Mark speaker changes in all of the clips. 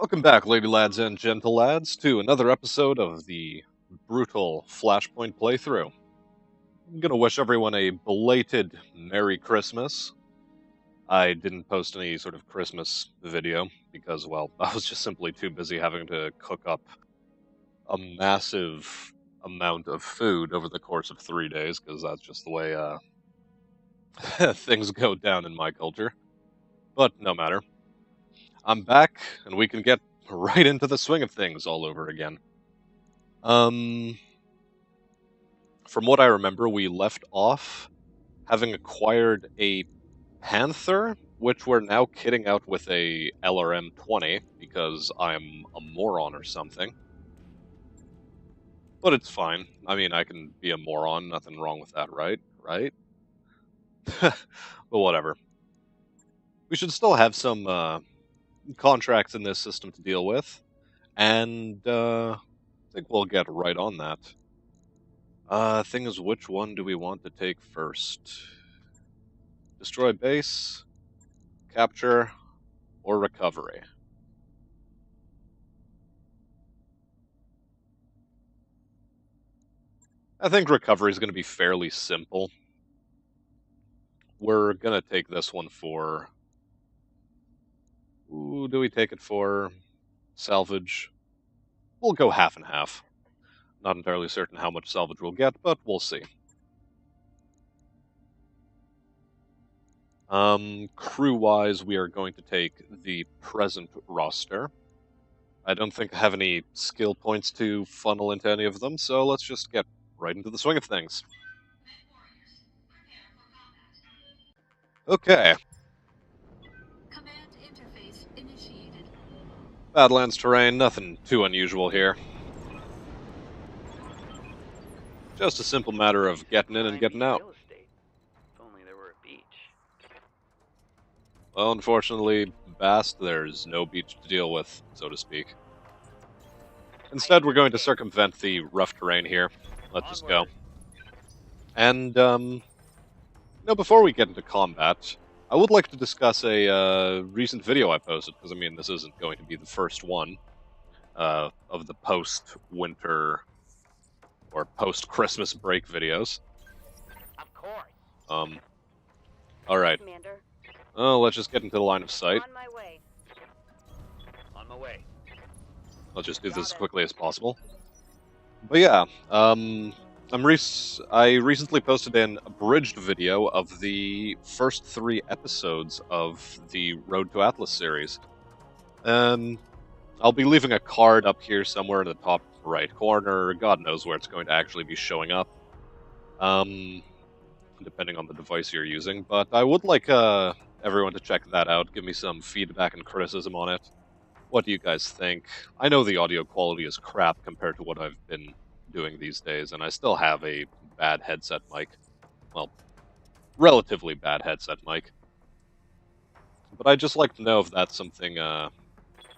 Speaker 1: Welcome back, lady lads and gentle lads, to another episode of the brutal Flashpoint playthrough. I'm gonna wish everyone a belated Merry Christmas. I didn't post any sort of Christmas video because, well, I was just simply too busy having to cook up a massive amount of food over the course of 3 days, because that's just the way things go down in my culture. But no matter. I'm back, and we can get right into the swing of things all over again. Um, from what I remember, we left off having acquired a Panther, which we're now kitting out with a LRM-20 because I'm a moron or something. But it's fine. I mean, I can be a moron. Nothing wrong with that, right? Right? But whatever. We should still have some contracts in this system to deal with, and I think we'll get right on that. Thing is, which one do we want to take first? Destroy base, capture, or recovery? I think recovery is going to be fairly simple. We're going to take this one for... Ooh, do we take it for salvage? We'll go half and half. Not entirely certain how much salvage we'll get, but we'll see. Crew-wise, we are going to take the present roster. I don't think I have any skill points to funnel into any of them, so let's just get right into the swing of things. Okay.
Speaker 2: Command interface initiated.
Speaker 1: Badlands terrain, nothing too unusual here. Just a simple matter of getting in and getting out.
Speaker 3: If only there were a beach.
Speaker 1: Well, unfortunately, Bast, there's no beach to deal with, so to speak. Instead, we're going to circumvent the rough terrain here. Let's just go. And, before we get into combat, I would like to discuss a recent video I posted, because, I mean, this isn't going to be the first one of the post-winter or post-Christmas break videos.
Speaker 3: Of course.
Speaker 1: Alright.
Speaker 2: Commander.
Speaker 1: Oh, let's just get into the line of sight.
Speaker 2: On my way.
Speaker 3: On my way.
Speaker 1: Let's just do this as quickly as possible. But yeah, I recently posted an abridged video of the first 3 episodes of the Road to Atlas series. I'll be leaving a card up here somewhere in the top right corner. God knows where it's going to actually be showing up, depending on the device you're using. But I would like everyone to check that out. Give me some feedback and criticism on it. What do you guys think? I know the audio quality is crap compared to what I've been doing these days, and I still have a bad headset mic. Well, relatively bad headset mic. But I'd just like to know if that's something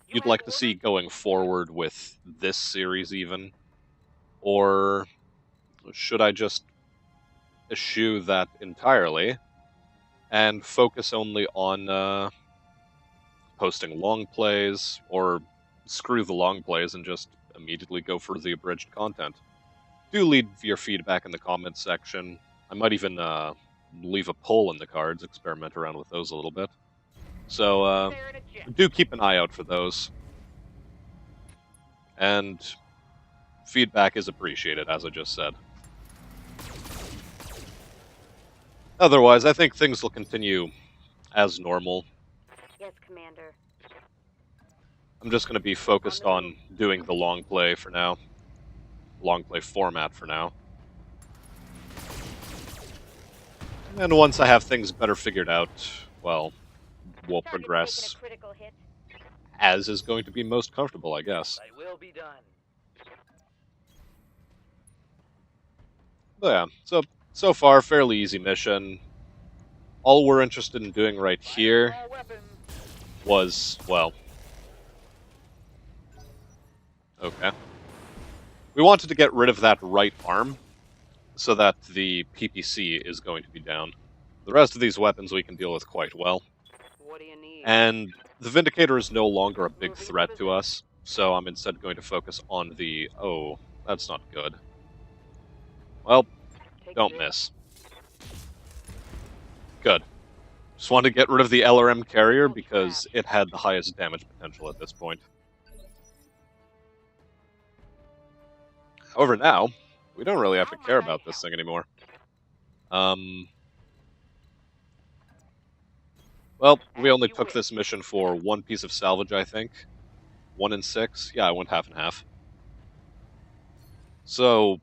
Speaker 1: you'd like to see going forward with this series even. Or should I just eschew that entirely and focus only on posting long plays, or screw the long plays and just immediately go for the abridged content? Do leave your feedback in the comments section. I might even leave a poll in the cards, experiment around with those a little bit. So do keep an eye out for those. And feedback is appreciated, as I just said. Otherwise, I think things will continue as normal.
Speaker 2: Yes, Commander.
Speaker 1: I'm just going to be focused on doing the long play for now. Long play format for now. And once I have things better figured out, well, we'll progress as is going to be most comfortable, I guess.
Speaker 3: I will be done.
Speaker 1: But yeah, so far, fairly easy mission. All we're interested in doing right here was, well... Okay. We wanted to get rid of that right arm, so that the PPC is going to be down. The rest of these weapons we can deal with quite well.
Speaker 3: What do you need?
Speaker 1: And the Vindicator is no longer a big threat to us, so I'm instead going to focus on the... Oh, that's not good. Well,
Speaker 3: Take
Speaker 1: don't
Speaker 3: this.
Speaker 1: miss. Good. Just wanted to get rid of the LRM carrier because it had the highest damage potential at this point. However, now, we don't really have to care about this thing anymore. Well, we only took this mission for 1 piece of salvage, I think. 1 in 6. Yeah, I went half and half. So,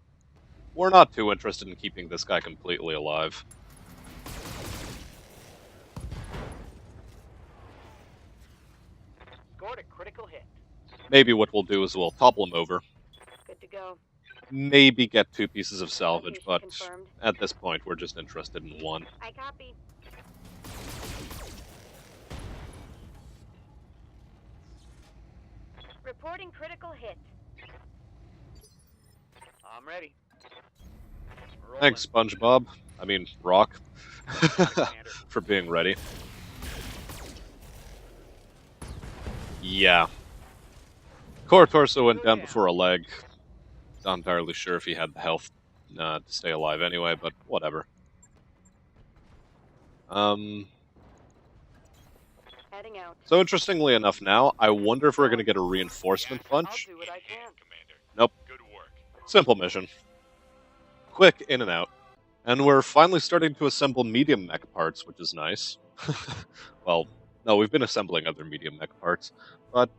Speaker 1: we're not too interested in keeping this guy completely alive.
Speaker 3: Scored a critical hit.
Speaker 1: Maybe what we'll do is we'll topple him over.
Speaker 2: Good to go.
Speaker 1: Maybe get 2 pieces of salvage,
Speaker 2: Location
Speaker 1: but
Speaker 2: confirmed.
Speaker 1: at this point we're just interested in 1.
Speaker 2: I copy. Reporting critical hit.
Speaker 3: I'm ready. Rolling.
Speaker 1: Thanks, SpongeBob. I mean, Rock.
Speaker 3: Commander.
Speaker 1: For being ready. Yeah. Core torso went down before a leg. Not entirely sure if he had the health to stay alive anyway, but whatever.
Speaker 2: Heading out.
Speaker 1: So interestingly enough now, I wonder if we're going to get a reinforcement punch.
Speaker 3: I'll do what I can.
Speaker 1: Nope.
Speaker 3: Good work.
Speaker 1: Simple mission. Quick, in and out. And we're finally starting to assemble medium mech parts, which is nice. Well, no, we've been assembling other medium mech parts, but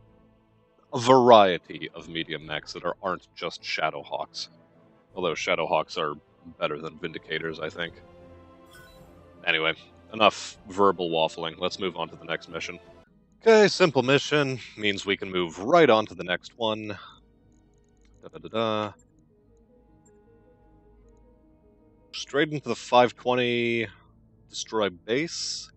Speaker 1: a variety of medium mechs that aren't just Shadowhawks. Although Shadowhawks are better than Vindicators, I think. Anyway, enough verbal waffling. Let's move on to the next mission. Okay, simple mission means we can move right on to the next one. Da-da-da-da. Straight into the 520 destroy base.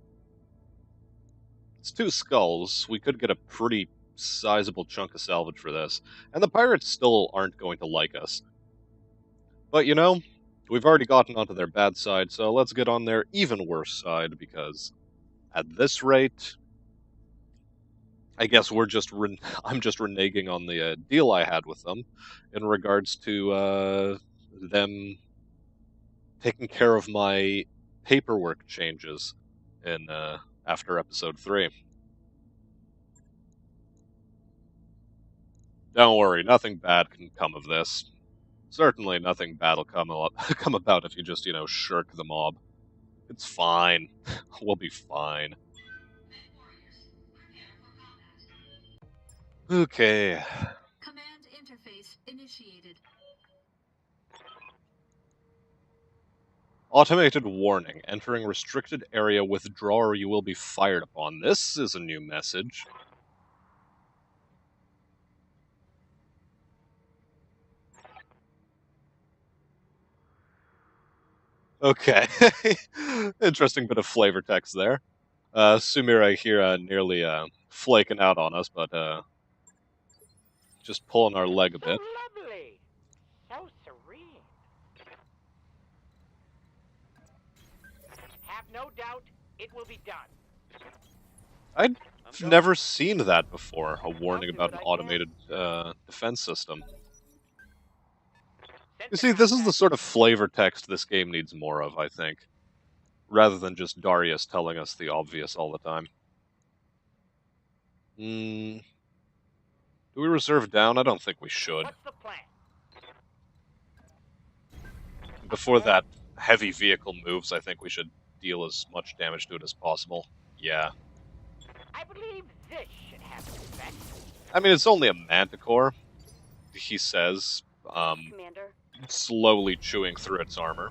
Speaker 1: It's 2 skulls. We could get a pretty sizable chunk of salvage for this. And the pirates still aren't going to like us. But you know, we've already gotten onto their bad side, so let's get on their even worse side, because at this rate, I guess I'm just reneging on the deal I had with them in regards to them taking care of my paperwork changes in after episode 3. Don't worry, nothing bad can come of this. Certainly nothing bad will come about if you just, shirk the mob. It's fine. We'll be fine. Okay.
Speaker 2: Command interface initiated.
Speaker 1: Automated warning. Entering restricted area, withdraw or you will be fired upon. This is a new message. Okay. Interesting bit of flavor text there. Sumira here nearly flaking out on us, but just pulling our leg a bit.
Speaker 3: So lovely. So serene. Have no doubt it will be done.
Speaker 1: I've
Speaker 3: I'm
Speaker 1: never seen that before, a warning
Speaker 3: do
Speaker 1: about
Speaker 3: what
Speaker 1: an
Speaker 3: I
Speaker 1: automated defense system.
Speaker 3: Send
Speaker 1: You
Speaker 3: to
Speaker 1: see, this is the
Speaker 3: contact.
Speaker 1: sort of flavor text this game needs more of, I think. Rather than just Darius telling us the obvious all the time. Do we reserve down? I don't think we should.
Speaker 3: What's the plan?
Speaker 1: Before that heavy vehicle moves, I think we should deal as much damage to it as possible. Yeah.
Speaker 3: I believe this should have an effect.
Speaker 1: I mean, it's only a manticore, he says,
Speaker 2: Commander.
Speaker 1: slowly chewing through its armor.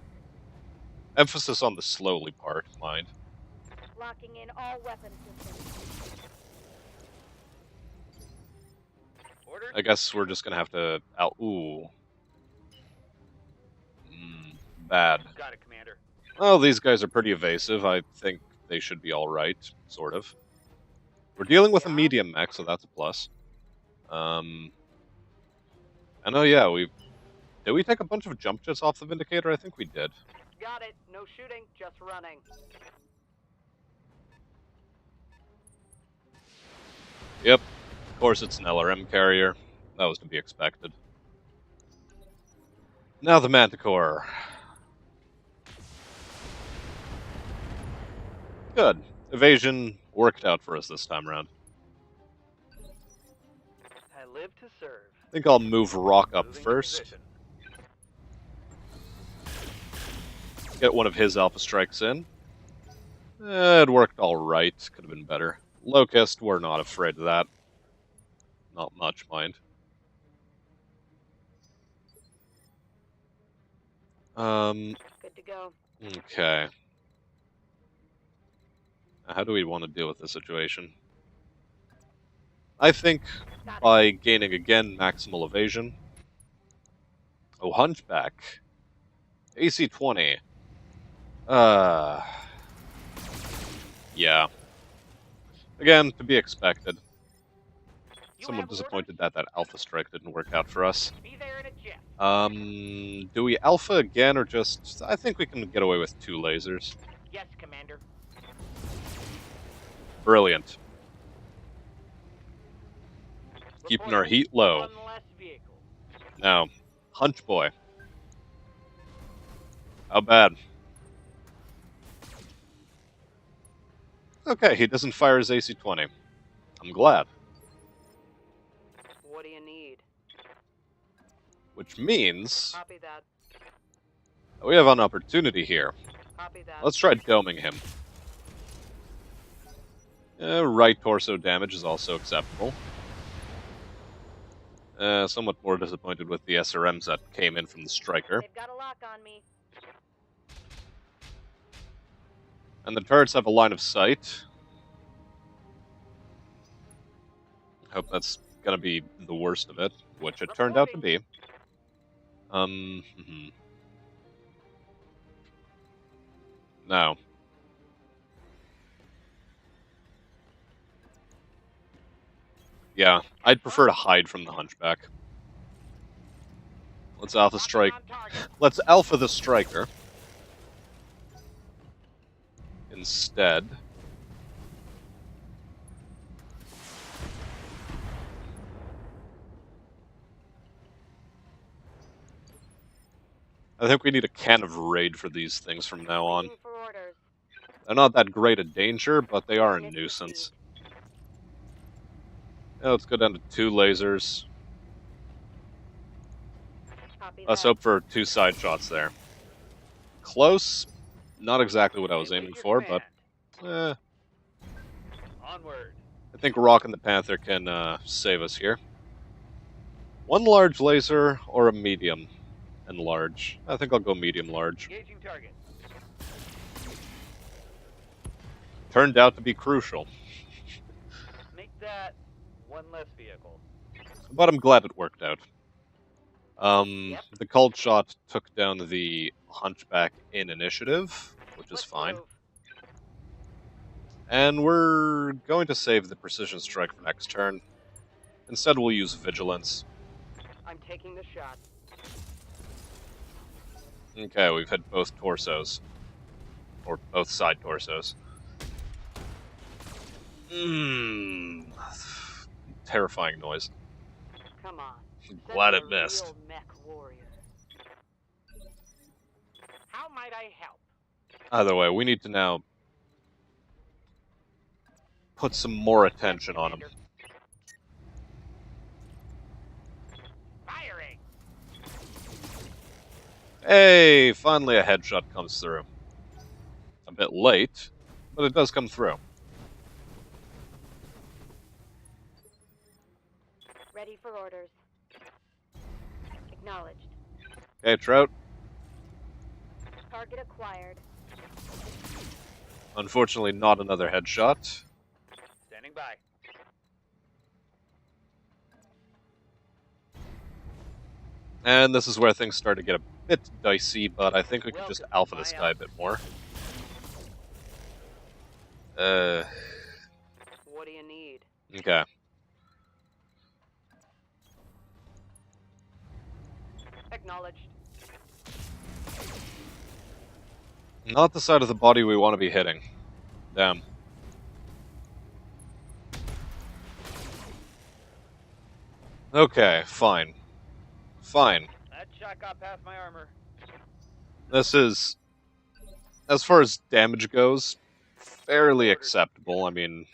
Speaker 1: Emphasis on the slowly part, mind.
Speaker 2: Locking in all weapon systems.
Speaker 3: Orders?
Speaker 1: I guess we're just gonna have to ooh. Bad.
Speaker 3: Got it, Commander.
Speaker 1: Well, these guys are pretty evasive. I think they should be alright, sort of. We're dealing with a medium mech, so that's a plus. And oh yeah, did we take a bunch of jump jets off the Vindicator? I think we did.
Speaker 3: Got it. No shooting, just running.
Speaker 1: Yep, of course it's an LRM carrier. That was to be expected. Now the Manticore. Good. Evasion worked out for us this time around.
Speaker 4: I live to serve.
Speaker 1: I think I'll move Rock up
Speaker 4: Moving to
Speaker 1: first.
Speaker 4: position.
Speaker 1: Get one of his Alpha Strikes in. It worked alright. Could have been better. Locust, we're not afraid of that. Not much, mind.
Speaker 2: Good to go.
Speaker 1: Okay. How do we want to deal with this situation? I think
Speaker 2: Got it.
Speaker 1: by gaining again maximal evasion. Oh, Hunchback. AC 20. Yeah. Again, to be expected.
Speaker 3: You
Speaker 1: Somewhat
Speaker 3: have
Speaker 1: disappointed that Alpha Strike didn't work out for us.
Speaker 3: orders? Be there in a jiff.
Speaker 1: Do we Alpha again, or just... I think we can get away with 2 lasers.
Speaker 3: Yes, Commander.
Speaker 1: Brilliant. Keeping our
Speaker 3: Reporting
Speaker 1: heat low.
Speaker 3: one less vehicle.
Speaker 1: Now, Hunch Boy. How bad? Okay, he doesn't fire his AC 20. I'm glad.
Speaker 4: What do you need?
Speaker 1: Which means
Speaker 4: Copy that.
Speaker 1: we have an opportunity here.
Speaker 4: Copy that.
Speaker 1: Let's try doming him. Right torso damage is also acceptable. Somewhat more disappointed with the SRMs that came in from the Striker.
Speaker 2: They've got a lock on me.
Speaker 1: And the turrets have a line of sight. Hope that's gonna be the worst of it, which it turned out to be. Now. Yeah, I'd prefer to hide from the Hunchback. Let's Alpha Strike.
Speaker 3: On target.
Speaker 1: Let's Alpha the Striker. Instead. I think we need a can of Raid for these things from now on.
Speaker 2: Waiting for orders.
Speaker 1: They're not that great a danger, but they are a nuisance. Yeah, let's go down to 2 lasers.
Speaker 2: Copy
Speaker 1: Let's
Speaker 2: that.
Speaker 1: hope for 2 side shots there. Close. Not exactly what I was aiming for, but I
Speaker 4: Onward.
Speaker 1: think Rock and the Panther can save us here. 1 large laser or a medium and large. I think I'll go medium large.
Speaker 3: Engaging target.
Speaker 1: Turned out to be crucial,
Speaker 4: Make that one less vehicle.
Speaker 1: but I'm glad it worked out.
Speaker 3: Yep.
Speaker 1: The cult shot took down the Hunchback in initiative, which is
Speaker 3: Let's
Speaker 1: fine.
Speaker 3: move.
Speaker 1: And we're going to save the precision strike for next turn. Instead, we'll use vigilance.
Speaker 4: I'm taking the shot.
Speaker 1: Okay, we've hit both torsos. Or both side torsos. Terrifying noise.
Speaker 4: Come on.
Speaker 1: Glad
Speaker 4: Send
Speaker 1: it
Speaker 4: me a
Speaker 1: missed.
Speaker 4: real mech warrior.
Speaker 3: How might I help?
Speaker 1: Either way, we need to now put some more attention on him.
Speaker 3: Commander. Firing.
Speaker 1: Hey, finally a headshot comes through. A bit late, but it does come through.
Speaker 2: Ready for orders. Acknowledged.
Speaker 1: Okay, Trout.
Speaker 2: Target acquired.
Speaker 1: Unfortunately, not another headshot.
Speaker 3: Standing by.
Speaker 1: And this is where things start to get a bit dicey, but I think we can just
Speaker 4: Welcome,
Speaker 1: alpha this
Speaker 4: my
Speaker 1: guy a bit more.
Speaker 4: What do you need?
Speaker 1: Okay.
Speaker 4: Acknowledged.
Speaker 1: Not the side of the body we want to be hitting. Damn. Okay, fine. Fine.
Speaker 3: That shot got past my armor.
Speaker 1: This is, as far as damage goes, fairly acceptable. I mean,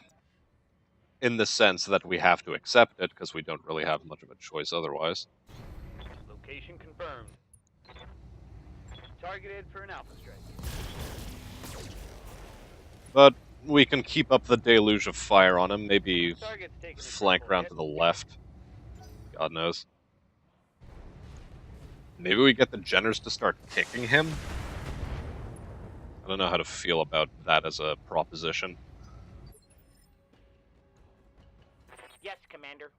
Speaker 1: in the sense that we have to accept it, because we don't really have much of a choice otherwise.
Speaker 3: Location confirmed. Targeted for an alpha strike.
Speaker 1: But we can keep up the deluge of fire on him, maybe
Speaker 3: Target's taking a
Speaker 1: flank
Speaker 3: critical
Speaker 1: around
Speaker 3: hit.
Speaker 1: to the left. God knows. Maybe we get the Jenners to start kicking him? I don't know how to feel about that as a proposition.
Speaker 3: Yes, Commander.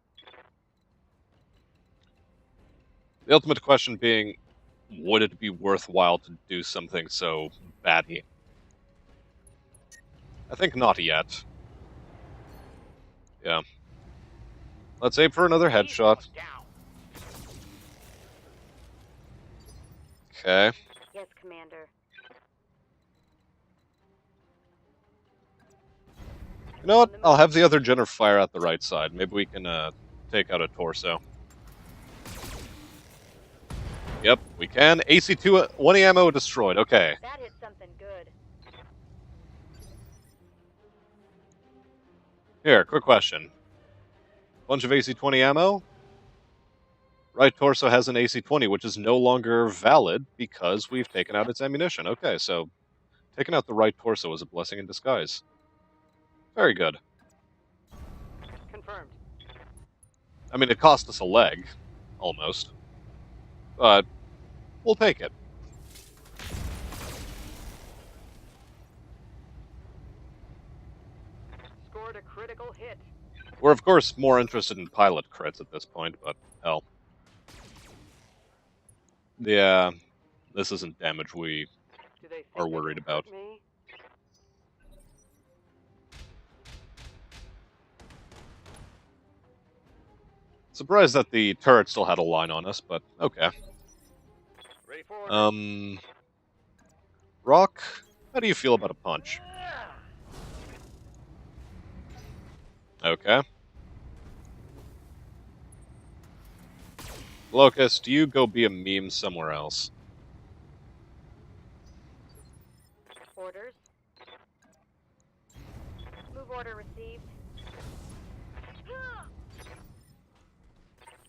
Speaker 1: The ultimate question being, would it be worthwhile to do something so batty? I think not yet. Yeah. Let's aim for another headshot.
Speaker 3: Down.
Speaker 1: Okay.
Speaker 2: Yes, Commander.
Speaker 1: You know what? I'll have the other Jenner fire at the right side. Maybe we can take out a torso. Yep, we can. AC2, 1 ammo destroyed. Okay.
Speaker 2: That hit something good.
Speaker 1: Here, quick question. Bunch of AC-20 ammo? Right torso has an AC-20, which is no longer valid because we've taken out its ammunition. Okay, so taking out the right torso is a blessing in disguise. Very good.
Speaker 4: Confirmed.
Speaker 1: I mean, it cost us a leg, almost. But we'll take it.
Speaker 4: Scored a critical hit.
Speaker 1: We're, of course, more interested in pilot crits at this point, but hell. Yeah, this isn't damage we
Speaker 4: Do they think
Speaker 1: are
Speaker 4: they
Speaker 1: worried
Speaker 4: can
Speaker 1: about.
Speaker 4: hurt me?
Speaker 1: Surprised that the turret still had a line on us, but okay.
Speaker 3: Ready for order.
Speaker 1: Rock, how do you feel about a punch? Okay. Locust, you go be a meme somewhere else.
Speaker 2: Orders. Move order received.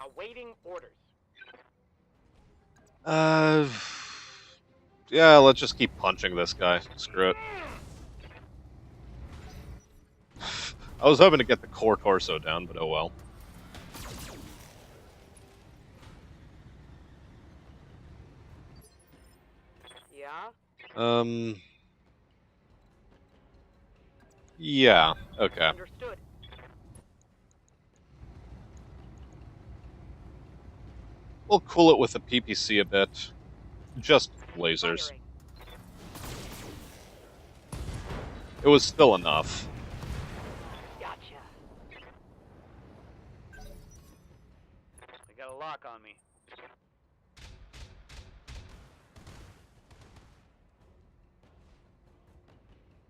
Speaker 3: Awaiting orders.
Speaker 1: Yeah, let's just keep punching this guy. Screw it. I was hoping to get the core torso down, but oh well.
Speaker 4: Yeah?
Speaker 1: Yeah, okay.
Speaker 4: Understood.
Speaker 1: We'll cool it with the PPC a bit. Just lasers.
Speaker 4: Firing.
Speaker 1: It was still enough.
Speaker 4: Gotcha.
Speaker 3: They got a lock on me.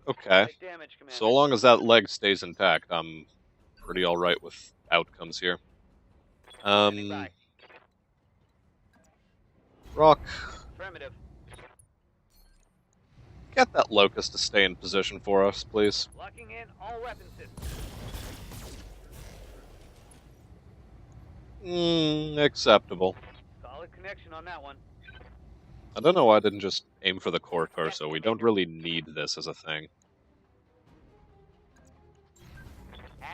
Speaker 1: Okay.
Speaker 3: Take damage, Commander.
Speaker 1: So long as that leg stays intact, I'm pretty alright with outcomes here.
Speaker 3: Standing by.
Speaker 1: Rock,
Speaker 3: Affirmative.
Speaker 1: get that Locust to stay in position for us, please.
Speaker 3: Locking in all weapon systems.
Speaker 1: Acceptable.
Speaker 3: Solid connection on that one.
Speaker 1: I don't know why I didn't just aim for the core torso. We don't really need this as a thing.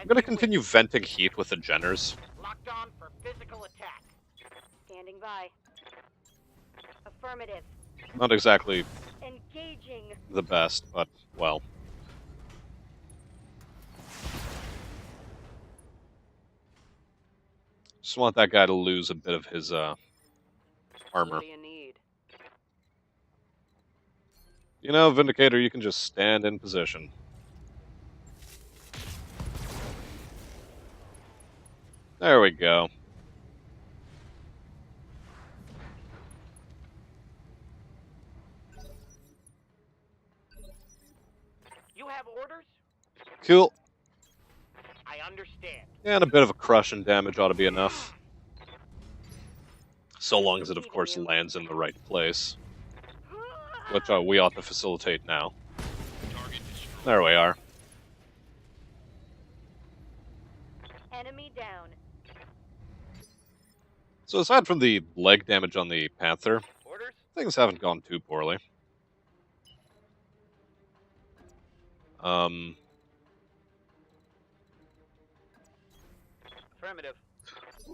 Speaker 1: I'm gonna continue venting heat with the Jenners.
Speaker 3: Locked on for physical attack.
Speaker 2: Standing by. Affirmative.
Speaker 1: Not exactly
Speaker 2: Engaging.
Speaker 1: the best, but, well. Just want that guy to lose a bit of his, armor.
Speaker 4: What do you need?
Speaker 1: You know, Vindicator, you can just stand in position. There we go.
Speaker 3: You have orders?
Speaker 1: Cool.
Speaker 3: I understand.
Speaker 1: And a bit of a crush and damage ought to be enough. So long as it, of course, lands in the right place. Which we ought to facilitate now. There we are.
Speaker 2: Enemy down.
Speaker 1: So aside from the leg damage on the Panther,
Speaker 3: Orders?
Speaker 1: things haven't gone too poorly.
Speaker 3: Affirmative.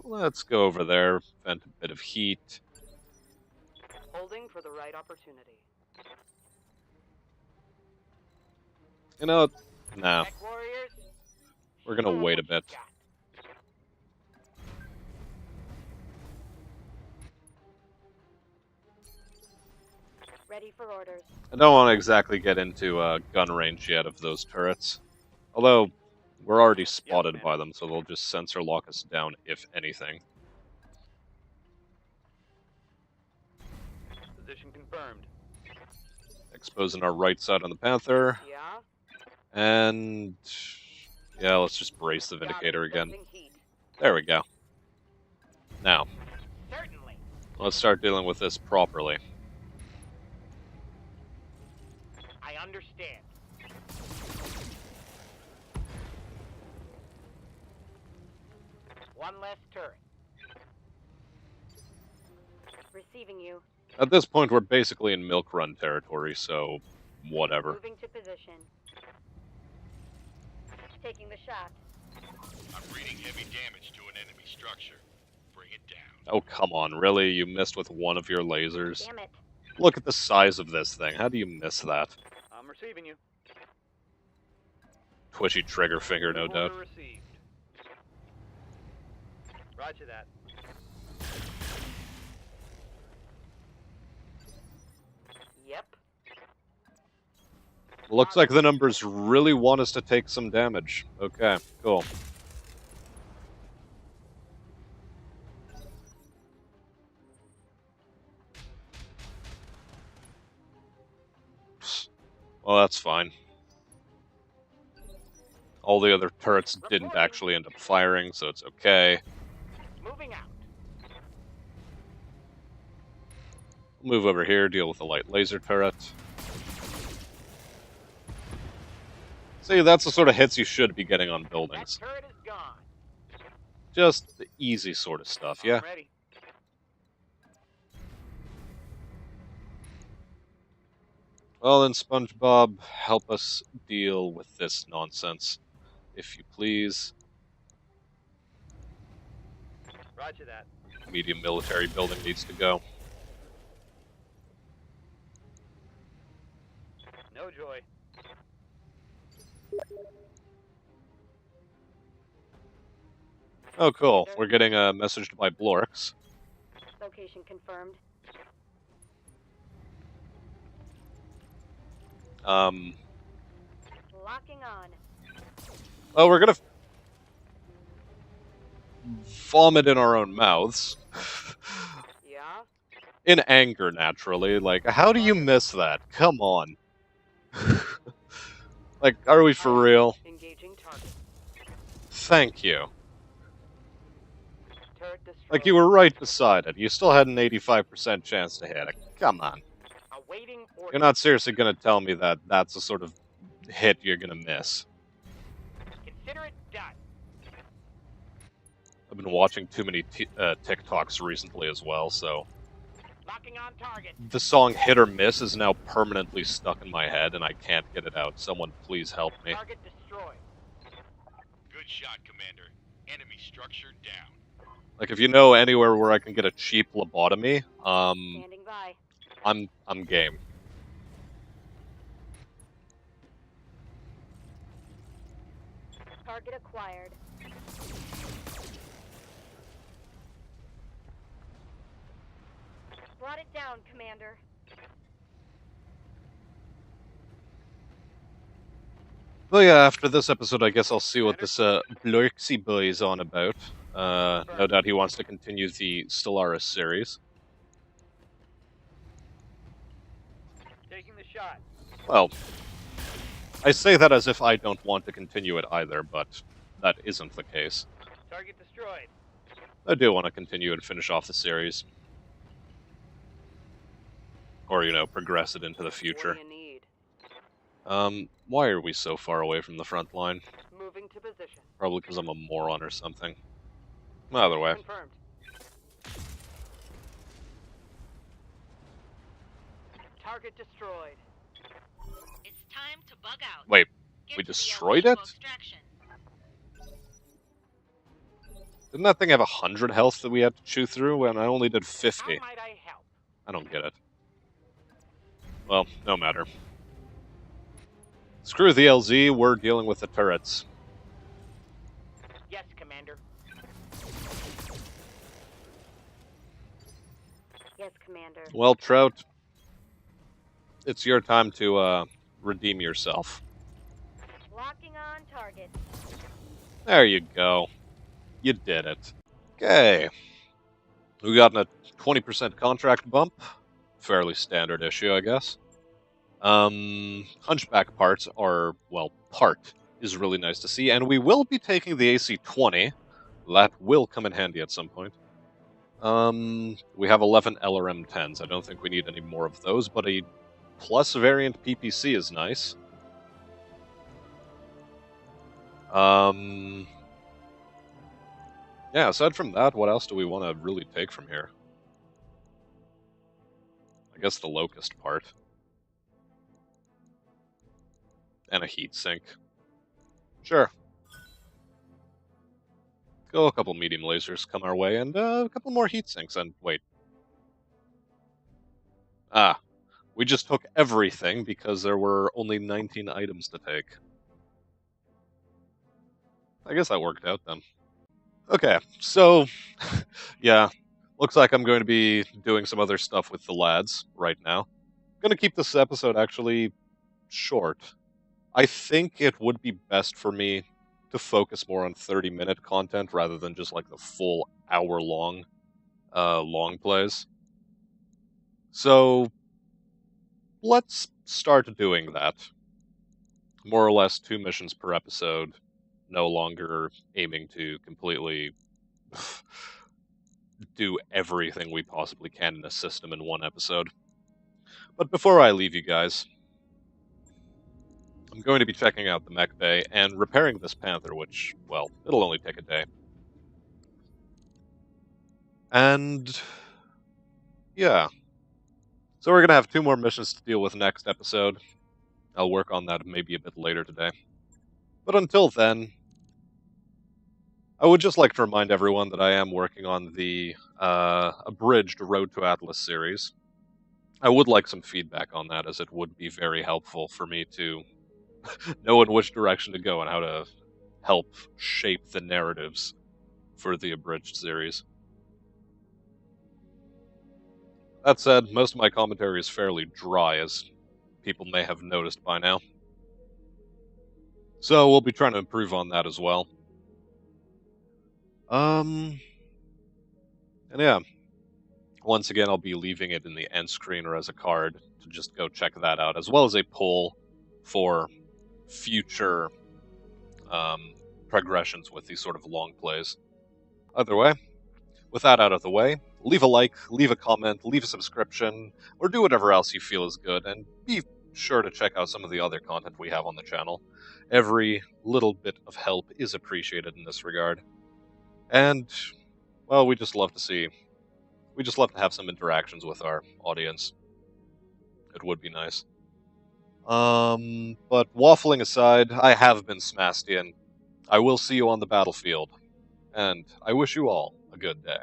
Speaker 1: Let's go over there, vent a bit of heat.
Speaker 4: Holding for the right opportunity.
Speaker 1: You know, nah,
Speaker 3: Mech warriors?
Speaker 1: we're gonna wait a bit.
Speaker 2: Ready for orders.
Speaker 1: I don't want to exactly get into gun range yet of those turrets. Although, we're already spotted by them, so they'll just sensor lock us down, if anything.
Speaker 3: Position confirmed.
Speaker 1: Exposing our right side on the Panther.
Speaker 4: Yeah?
Speaker 1: And... yeah, let's just brace the Vindicator again. There we go. Now,
Speaker 3: Certainly.
Speaker 1: let's start dealing with this properly.
Speaker 3: I understand. One less turret.
Speaker 2: Receiving you.
Speaker 1: At this point, we're basically in Milk Run territory, so whatever.
Speaker 2: Moving to position. Taking the shot.
Speaker 5: I'm reading heavy damage to an enemy structure. Bring it down.
Speaker 1: Oh, come on, really? You missed with one of your lasers?
Speaker 2: Damn it.
Speaker 1: Look at the size of this thing. How do you miss that?
Speaker 3: I'm receiving you.
Speaker 1: Twitchy trigger finger, no doubt.
Speaker 3: Order received. Roger that.
Speaker 4: Yep.
Speaker 1: Looks like the numbers really want us to take some damage. Okay, cool. Well, that's fine. All the other turrets didn't actually end up firing, so it's okay.
Speaker 3: Moving out.
Speaker 1: Move over here, deal with the light laser turret. See, that's the sort of hits you should be getting on
Speaker 3: That
Speaker 1: buildings.
Speaker 3: turret is gone.
Speaker 1: Just the easy sort of stuff, yeah?
Speaker 3: I'm ready.
Speaker 1: Well then, SpongeBob, help us deal with this nonsense, if you please.
Speaker 3: Roger that.
Speaker 1: Medium military building needs to go.
Speaker 3: No joy.
Speaker 1: Oh, cool. We're getting a message by Blorks.
Speaker 2: Location confirmed. Locking on.
Speaker 1: Well, we're gonna vomit in our own mouths.
Speaker 4: Yeah?
Speaker 1: In anger, naturally. Like, how do you miss that? Come on. Like, are we for real?
Speaker 4: Engaging target.
Speaker 1: Thank you.
Speaker 4: Turret destroyed.
Speaker 1: Like, you were right beside it. You still had an 85% chance to hit it. Come on.
Speaker 3: Awaiting order.
Speaker 1: You're not seriously gonna tell me that that's the sort of hit you're gonna miss.
Speaker 3: Consider it done.
Speaker 1: I've been watching too many TikToks recently as well, so
Speaker 3: Locking on target.
Speaker 1: the song Hit or Miss is now permanently stuck in my head and I can't get it out. Someone please help me.
Speaker 3: Target destroyed.
Speaker 5: Good shot, Commander. Enemy structure down.
Speaker 1: Like, if you know anywhere where I can get a cheap lobotomy,
Speaker 2: Standing by.
Speaker 1: I'm game.
Speaker 2: Target acquired. Brought it down, Commander.
Speaker 1: Well, yeah, after this episode, I guess I'll see what this Blorksy boy is on about. No doubt he wants to continue the Stellaris series.
Speaker 3: Taking the shot.
Speaker 1: Well, I say that as if I don't want to continue it either, but that isn't the case.
Speaker 3: Target destroyed.
Speaker 1: I do want to continue and finish off the series. Or, progress it into the
Speaker 4: What
Speaker 1: future.
Speaker 4: do you need?
Speaker 1: Why are we so far away from the front line?
Speaker 4: Moving to position.
Speaker 1: Probably because I'm a moron or something. Either way.
Speaker 4: Confirmed. Target destroyed.
Speaker 6: It's time to bug out.
Speaker 1: Wait,
Speaker 6: Get
Speaker 1: we
Speaker 6: to the
Speaker 1: destroyed
Speaker 6: LZ
Speaker 1: it?
Speaker 6: for extraction.
Speaker 1: Didn't that thing have 100 health that we had to chew through, and I only did
Speaker 3: How
Speaker 1: 50?
Speaker 3: might I help?
Speaker 1: I don't get it. Well, no matter. Screw the LZ, we're dealing with the turrets.
Speaker 3: Yes, Commander.
Speaker 2: Yes, Commander.
Speaker 1: Well, Trout, it's your time to, redeem yourself.
Speaker 2: Locking on target.
Speaker 1: There you go. You did it. Okay. We got a 20% contract bump. Fairly standard issue, I guess. Hunchback parts are, well, part is really nice to see, and we will be taking the AC-20. That will come in handy at some point. We have 11 LRM-10s. I don't think we need any more of those, but a plus variant PPC is nice. Yeah, aside from that, what else do we want to really take from here? I guess the Locust part. And a heat sink. Sure. Go a couple medium lasers come our way, and a couple more heat sinks, and wait. Ah, we just took everything because there were only 19 items to take. I guess that worked out then. Okay, so, yeah, looks like I'm going to be doing some other stuff with the lads right now. I'm going to keep this episode actually short. I think it would be best for me to focus more on 30-minute content rather than just like the full hour-long long plays. So, let's start doing that. More or less 2 missions per episode. No longer aiming to completely do everything we possibly can in a system in one episode. But before I leave you guys, I'm going to be checking out the mech bay and repairing this Panther, which, well, it'll only take a day. And yeah. So we're going to have 2 more missions to deal with next episode. I'll work on that maybe a bit later today. But until then, I would just like to remind everyone that I am working on the abridged Road to Atlas series. I would like some feedback on that, as it would be very helpful for me to know in which direction to go and how to help shape the narratives for the abridged series. That said, most of my commentary is fairly dry, as people may have noticed by now. So we'll be trying to improve on that as well. And yeah. Once again, I'll be leaving it in the end screen or as a card to just go check that out, as well as a poll for future progressions with these sort of long plays. Either way, with that out of the way, leave a like, leave a comment, leave a subscription, or do whatever else you feel is good, and be sure to check out some of the other content we have on the channel. Every little bit of help is appreciated in this regard. And, well, we just love to have some interactions with our audience. It would be nice. But waffling aside, I have been Smastian. I will see you on the battlefield. And I wish you all a good day.